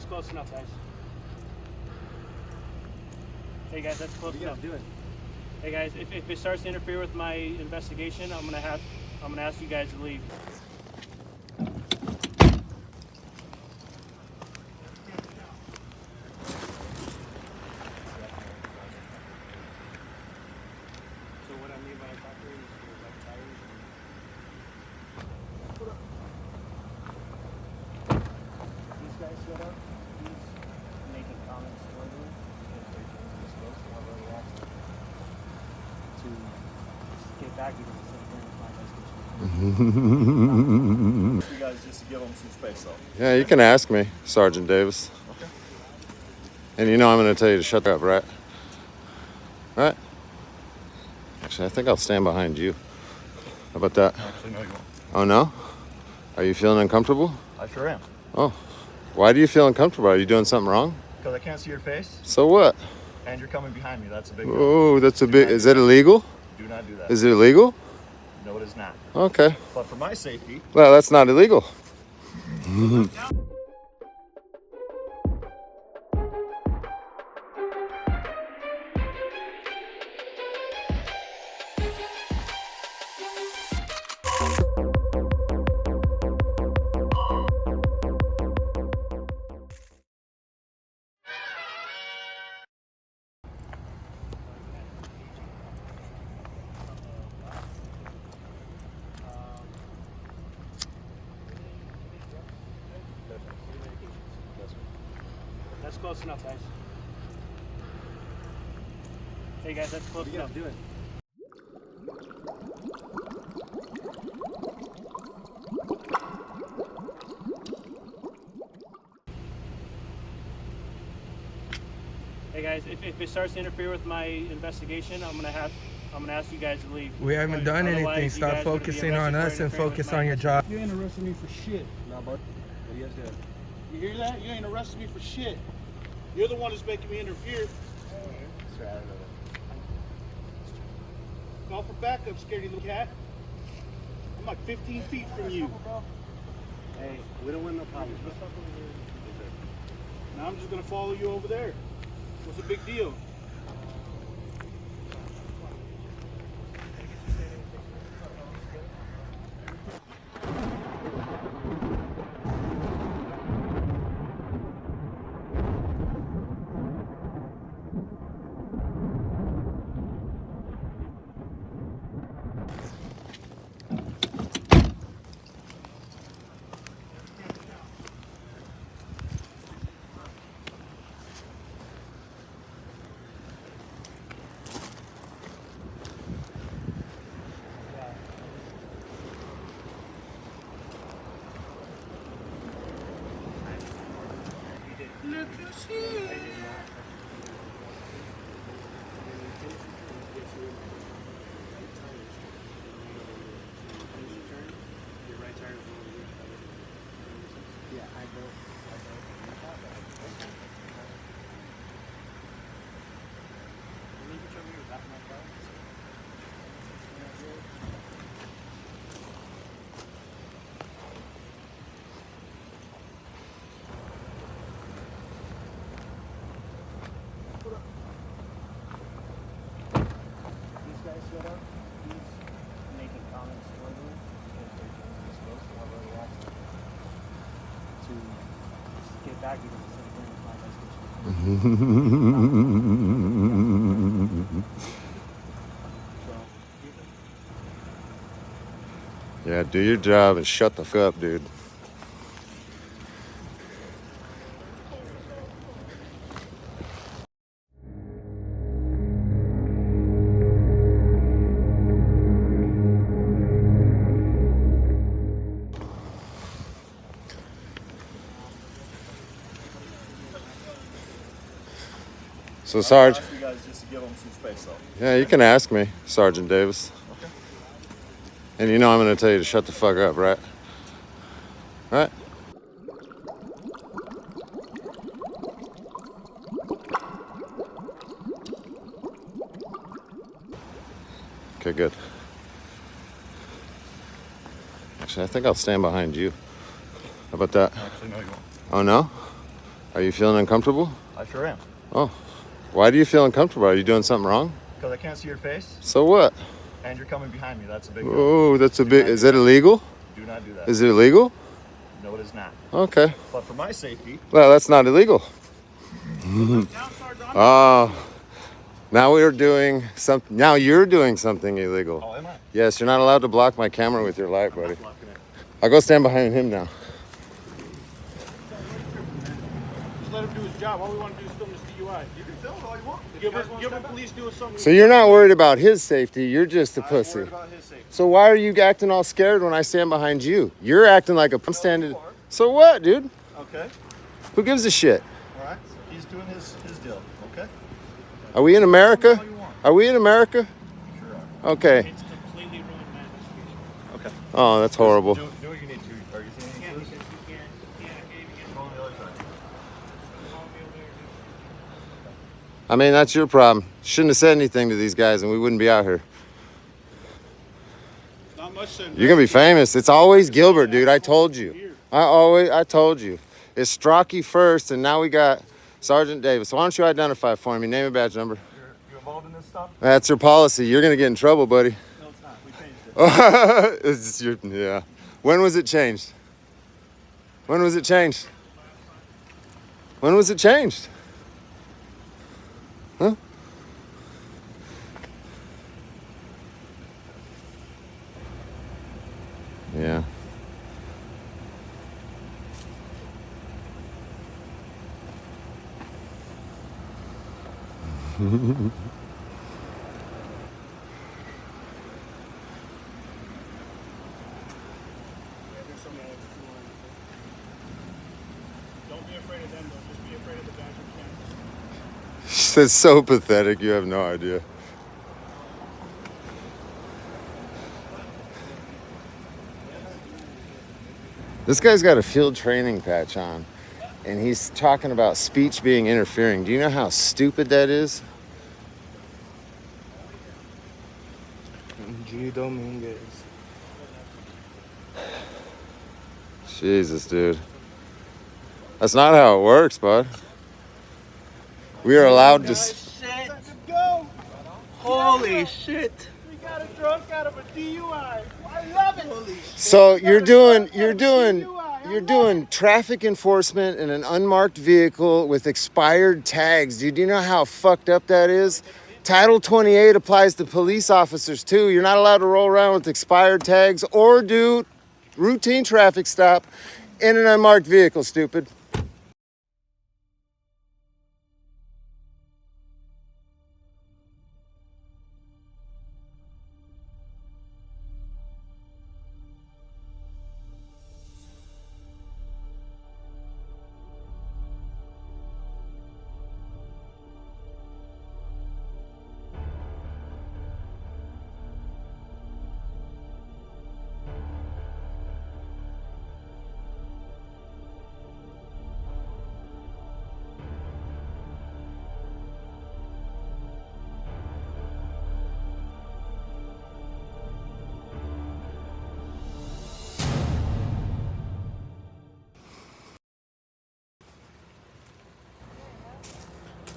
close enough, guys. Hey guys, that's close enough. Do it. Hey guys, if it starts to interfere with my investigation, I'm gonna ask you guys to leave. So what I mean by a factory is there's like tires and these guys showed up. He's making comments verbally because they're doing this close to have already asked to get back because it's interfering with my investigation. You guys just to give them some space though. Yeah, you can ask me, Sergeant Davis. Okay. And you know I'm going to tell you to shut up, right? Right? Actually, I think I'll stand behind you. How about that? Actually, no, you won't. Oh, no? Are you feeling uncomfortable? I sure am. Oh. Why do you feel uncomfortable? Are you doing something wrong? Because I can't see your face So what? and you're coming behind me. That's a big deal. Oh, that's a bit... Is that illegal? Do not do that. Is it illegal? No, it is not. Okay. But for my safety, Well, that's not illegal. That's close enough, guys. Hey guys, that's close enough. Do it. Hey guys, if it starts to interfere with my investigation, I'm gonna ask you guys to leave. We haven't done Otherwise, anything. you Stop guys are gonna be focusing on arrested for us and interfering with focus my on your job. You ain't arresting me for shit. no, bud. What are you guys doing? You hear that? You ain't arresting me for shit. You're the one that's making me interfere. Sorry, I don't know. Call for backup, scaredy little cat. I'm like 15 feet from you. Hey, we don't want no problems. Now I'm just gonna follow you over there. What's the big deal? Look who's here. These guys showed up. He's making comments verbally because they're doing this close to have already asked to get back because it's interfering with my investigation. Yeah, do your job and shut the fuck up, dude. So, Sarge, I'll ask you guys just to give them some space though. yeah, you can ask me, Sergeant Davis. Okay. And you know I'm going to tell you to shut the fuck up, right? Right? Okay, good. Actually, I think I'll stand behind you. How about that? Actually, no, you won't. Oh, no? Are you feeling uncomfortable? I sure am. Oh, why do you feel uncomfortable? Are you doing something wrong? Because I can't see your face, So what? and you're coming behind me. That's a big deal. Oh, that's a big. Is it illegal? Do not do that. Is it illegal? No, it is not. Okay. But for my safety, Well, that's not illegal. Now, Sergeant. Oh, now we're doing something. Now you're doing something illegal. oh, am I? Yes, you're not allowed to block my camera with your light, buddy. Blocking it. I'll go stand behind him now. Just let him do his job. All we want to do is film this DUI. You can film it all you want. If Give you guys him want to step back. police doing something. So you're not worried about his safety. You're just a I'm pussy. worried about his safety. So why are you acting all scared when I stand behind you? You're acting like I'm standing. you are. So what, dude? Okay. Who gives a shit? All right. He's doing his deal. Okay. Are we in America? All you want. Are we in America? Sure are. Okay. It's completely ruined my investigation. Okay. Oh, that's horrible. Do what you need to. Are you seeing Yeah, any because you can't even Go on the other side. call me over there. I mean, that's your problem. Shouldn't have said anything to these guys and we wouldn't be out here. Not much to You're gonna be famous. It's always Gilbert, dude. I told you. I told you. It's Strocky first, and now we got Sergeant Davis. Why don't you identify for me? Name and badge number. You involved in this stuff? That's your policy. You're gonna get in trouble, buddy. No, it's not. We changed it. It's your, yeah. When was it changed? When was it changed? When was it changed? Huh? Yeah. Don't be afraid of them, though. Just be afraid of the guys who can't. That's so pathetic. You have no idea. This guy's got a field training patch on, and he's talking about speech being interfering. Do you know how stupid that is? G. Dominguez. Jesus, dude. That's not how it works, bud. We are allowed to. Shit. Go. Holy shit. We got a drunk out of a DUI. I love it. So you're doing traffic enforcement in an unmarked vehicle with expired tags. Do you know how fucked up that is? Title 28 applies to police officers too. You're not allowed to roll around with expired tags or do routine traffic stop in an unmarked vehicle, stupid.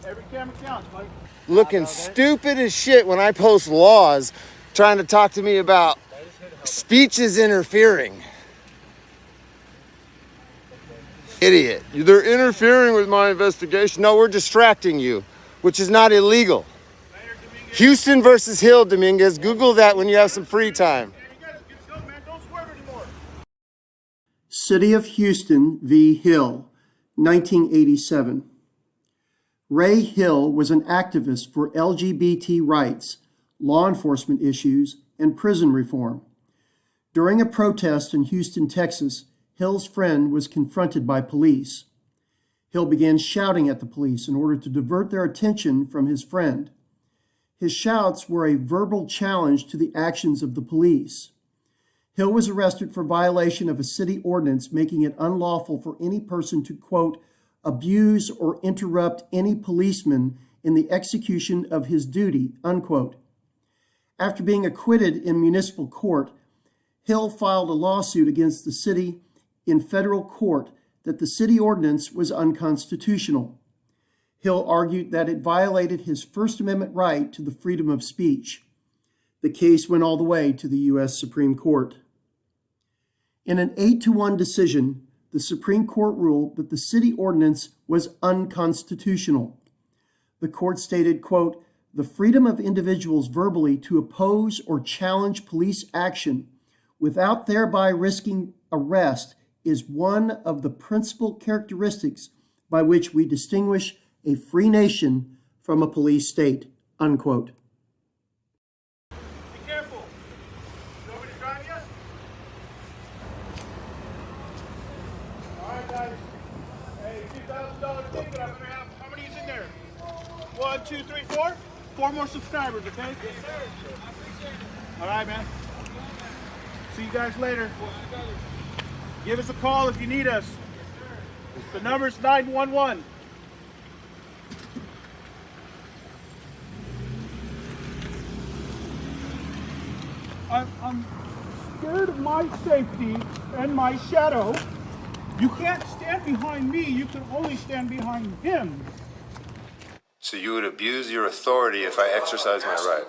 Every camera counts, Mike. Looking stupid as shit when I post laws trying to talk to me about speech is interfering. Idiot. They're interfering with my investigation. No, we're distracting you, which is not illegal. Houston versus Hill, Dominguez. Google that when you have some free time. City of Houston v. Hill, 1987. Ray Hill was an activist for LGBT rights, law enforcement issues, and prison reform. During a protest in Houston, Texas, Hill's friend was confronted by police. Hill began shouting at the police in order to divert their attention from his friend. His shouts were a verbal challenge to the actions of the police. Hill was arrested for violation of a city ordinance making it unlawful for any person to, quote, abuse or interrupt any policeman in the execution of his duty, unquote. After being acquitted in municipal court, Hill filed a lawsuit against the city in federal court that the city ordinance was unconstitutional. Hill argued that it violated his First Amendment right to the freedom of speech. The case went all the way to the U.S. Supreme Court. In an 8-1 decision, the Supreme Court ruled that the city ordinance was unconstitutional. The court stated, quote, "The freedom of individuals verbally to oppose or challenge police action without thereby risking arrest is one of the principal characteristics by which we distinguish a free nation from a police state," unquote. Be careful. You want me to drive you? All right, guys. Hey, $2,000 ticket. I'm gonna have, how many is in there? 1, 2, 3, 4? 4 more subscribers, okay? Yes, sir. I appreciate it. All right, man. See you guys later. Give us a call if you need us. The number's 911. I'm scared of my safety and my shadow. You can't stand behind me. You can only stand behind him. So you would abuse your authority if I exercise my right?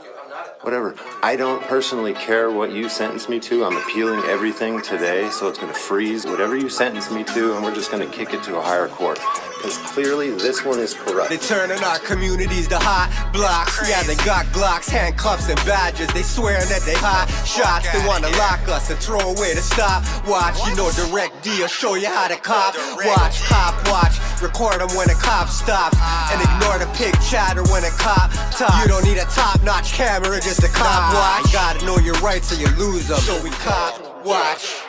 Whatever. I don't personally care what you sentence me to. I'm appealing everything today, so it's going to freeze whatever you sentence me to, and we're just going to kick it to a higher court. Because clearly this one is corrupt. They turning our communities to hot blocks. Yeah, they got Glocks, handcuffs, and badges. They swearing that they hot shots. They want to lock us and throw away the stopwatch. You know, Direct D will show you how to cop. Watch, cop, watch. Record them when a cop stops. And ignore the pig chatter when a cop talks. You don't need a top-notch camera, just a cop watch. You gotta know your rights or you lose them. So we cop, watch.